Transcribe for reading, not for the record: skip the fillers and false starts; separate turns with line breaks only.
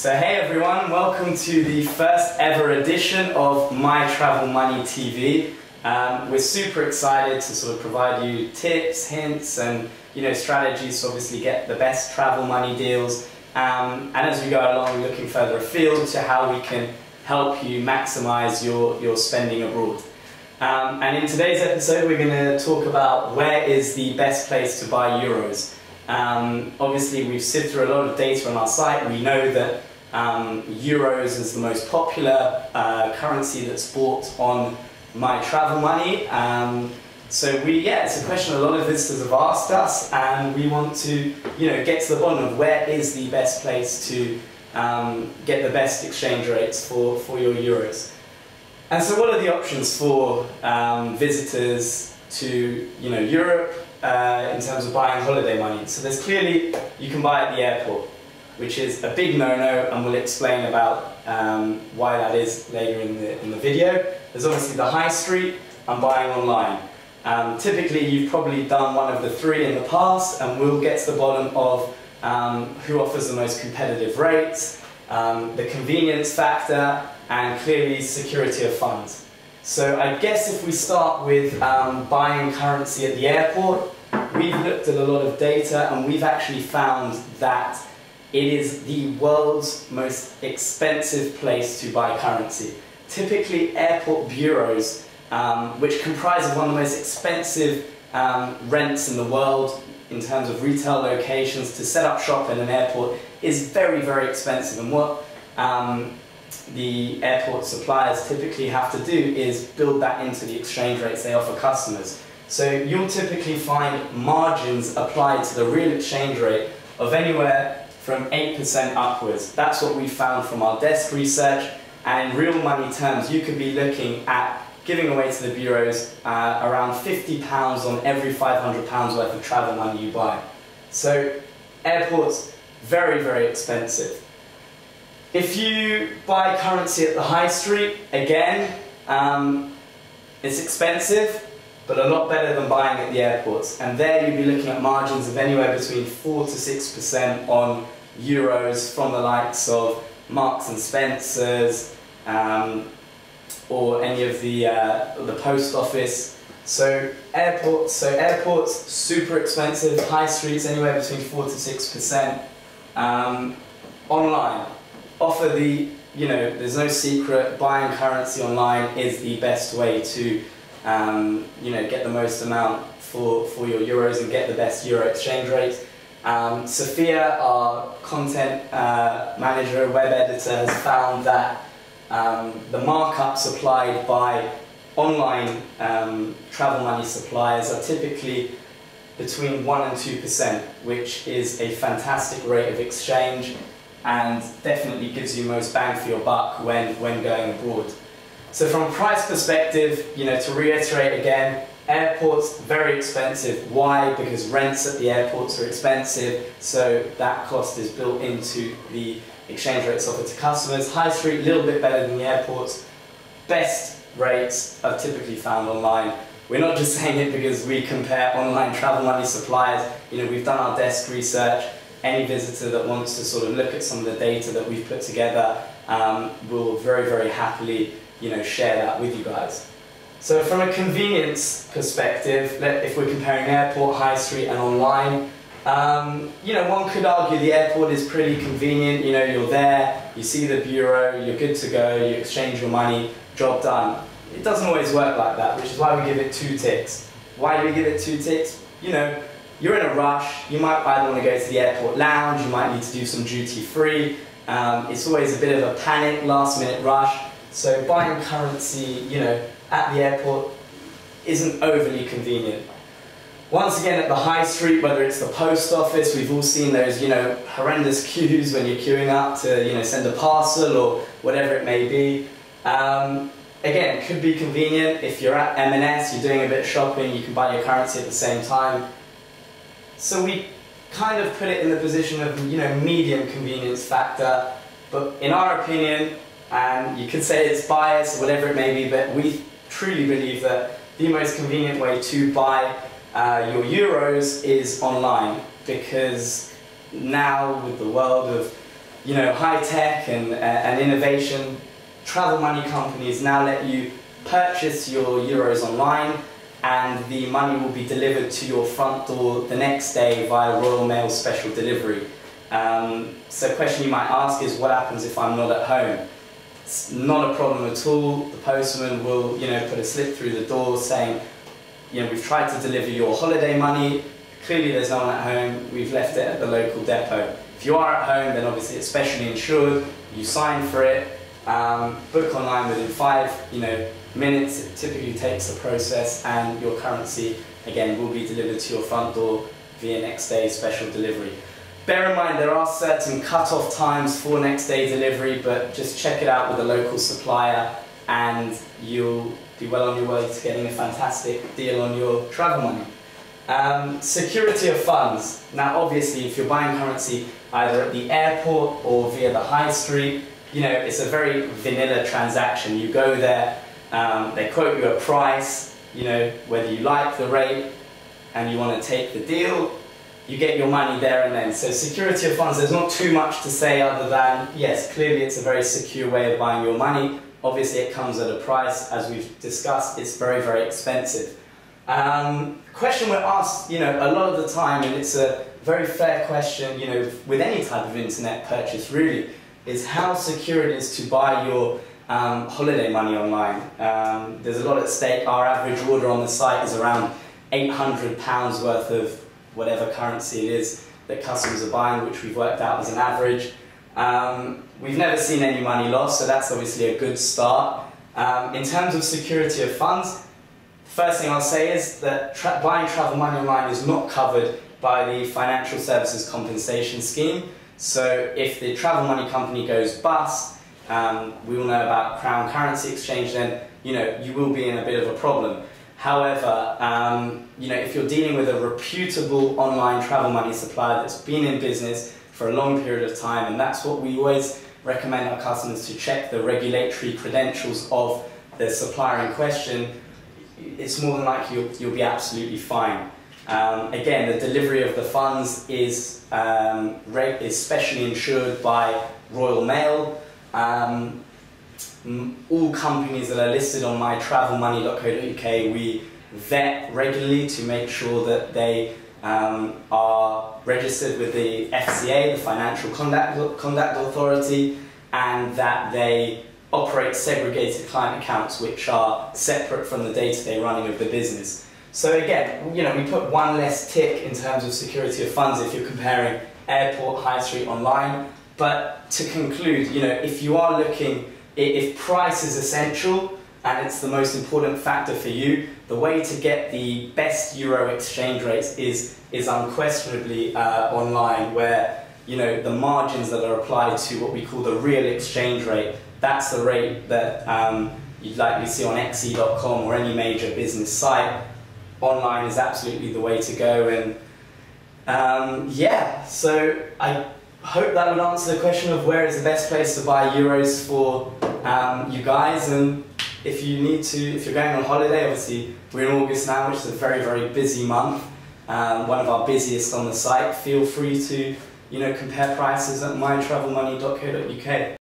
So hey everyone, welcome to the first ever edition of My Travel Money TV. We're super excited to sort of provide you tips, hints and strategies to obviously get the best travel money deals. And as we go along, we're looking further afield to how we can help you maximize your spending abroad. And in today's episode we're going to talk about where is the best place to buy euros. Obviously we've sieved through a lot of data on our site. We know that euros is the most popular currency that's bought on MyTravelMoney. So it's a question a lot of visitors have asked us, and we want to get to the bottom of where is the best place to get the best exchange rates for your euros. And so what are the options for visitors to Europe in terms of buying holiday money? So there's clearly, you can buy at the airport, which is a big no-no, and we'll explain about why that is later in the video. There's obviously the high street and buying online. Typically you've probably done one of the three in the past, and we'll get to the bottom of who offers the most competitive rates, the convenience factor, and clearly security of funds. So I guess if we start with buying currency at the airport, we've looked at a lot of data and we've actually found that it is the world's most expensive place to buy currency. Typically airport bureaus, which comprise of one of the most expensive rents in the world in terms of retail locations, to set up shop in an airport is very, very expensive. And what the airport suppliers typically have to do is build that into the exchange rates they offer customers. So you'll typically find margins applied to the real exchange rate of anywhere from 8% upwards. That's what we found from our desk research, and in real money terms you could be looking at giving away to the bureaus around £50 on every £500 worth of travel money you buy. So airports, very, very expensive. If you buy currency at the high street, again, it's expensive, but a lot better than buying at the airports. And there you'd be looking at margins of anywhere between 4 to 6% on euros from the likes of Marks and Spencer's, or any of the post office. So airports, super expensive. High streets, anywhere between 4 to 6%. Online, offer there's no secret, buying currency online is the best way to get the most amount for your euros and get the best euro exchange rate. Sophia, our content manager, web editor, has found that the markups applied by online travel money suppliers are typically between 1 and 2%, which is a fantastic rate of exchange and definitely gives you most bang for your buck when going abroad. So from a price perspective, to reiterate again, airports, very expensive. Why? Because rents at the airports are expensive, so that cost is built into the exchange rates offered to customers. High street, a little bit better than the airports. Best rates are typically found online. We're not just saying it because we compare online travel money suppliers. We've done our desk research. Any visitor that wants to sort of look at some of the data that we've put together will very, very happily share that with you guys. So from a convenience perspective, if we're comparing airport, high street and online, one could argue the airport is pretty convenient. You're there, you see the bureau, you're good to go, you exchange your money, job done. It doesn't always work like that, which is why we give it 2 ticks. Why do we give it 2 ticks? You're in a rush, you might either want to go to the airport lounge, you might need to do some duty free. It's always a bit of a panic, last minute rush. So buying currency, at the airport isn't overly convenient. Once again, at the high street, whether it's the post office, we've all seen those, horrendous queues when you're queuing up to, send a parcel or whatever it may be. Again, could be convenient. If you're at M&S, you're doing a bit of shopping, you can buy your currency at the same time. So we kind of put it in the position of, medium convenience factor. But in our opinion, and you could say it's biased, whatever it may be, but we truly believe that the most convenient way to buy your euros is online, because now with the world of high tech and innovation, travel money companies now let you purchase your euros online, and the money will be delivered to your front door the next day via Royal Mail special delivery. So a question you might ask is, what happens if I'm not at home? It's not a problem at all. The postman will put a slip through the door saying, we've tried to deliver your holiday money, clearly there's no one at home, we've left it at the local depot. If you are at home, then obviously it's specially insured, you sign for it, book online within 5 minutes. It typically takes the process, and your currency again will be delivered to your front door via next day special delivery. Bear in mind there are certain cut-off times for next day delivery, but just check it out with a local supplier and you'll be well on your way to getting a fantastic deal on your travel money. Security of funds. Now obviously if you're buying currency either at the airport or via the high street, it's a very vanilla transaction. You go there, they quote you a price, whether you like the rate and you want to take the deal, you get your money there and then. So security of funds, there's not too much to say other than, yes, clearly it's a very secure way of buying your money. Obviously it comes at a price, as we've discussed, it's very, very expensive. Question we're asked, a lot of the time, and it's a very fair question, with any type of internet purchase really, is how secure it is to buy your holiday money online. There's a lot at stake. Our average order on the site is around £800 worth of whatever currency it is that customers are buying, which we've worked out as an average. We've never seen any money lost, so that's obviously a good start. In terms of security of funds, the first thing I'll say is that buying travel money online is not covered by the Financial Services Compensation Scheme. So if the travel money company goes bust, we all know about crown currency exchange, then you will be in a bit of a problem. However, if you're dealing with a reputable online travel money supplier that's been in business for a long period of time, and that's what we always recommend our customers to check the regulatory credentials of the supplier in question, it's more than likely you'll be absolutely fine. Again, the delivery of the funds is specially insured by Royal Mail. All companies that are listed on MyTravelMoney.co.uk, we vet regularly to make sure that they are registered with the FCA, the Financial Conduct Authority, and that they operate segregated client accounts which are separate from the day-to-day running of the business. So again, we put one less tick in terms of security of funds if you're comparing airport, high street, online. But to conclude, if you are looking, if price is essential and it's the most important factor for you, the way to get the best euro exchange rates is unquestionably online, where the margins that are applied to what we call the real exchange rate, that's the rate that you'd likely see on xe.com or any major business site. Online is absolutely the way to go, and yeah, so I hope that would answer the question of where is the best place to buy euros for you guys. And if you're going on holiday, obviously we're in August now, which is a very, very busy month, one of our busiest on the site. Feel free to compare prices at MyTravelMoney.co.uk.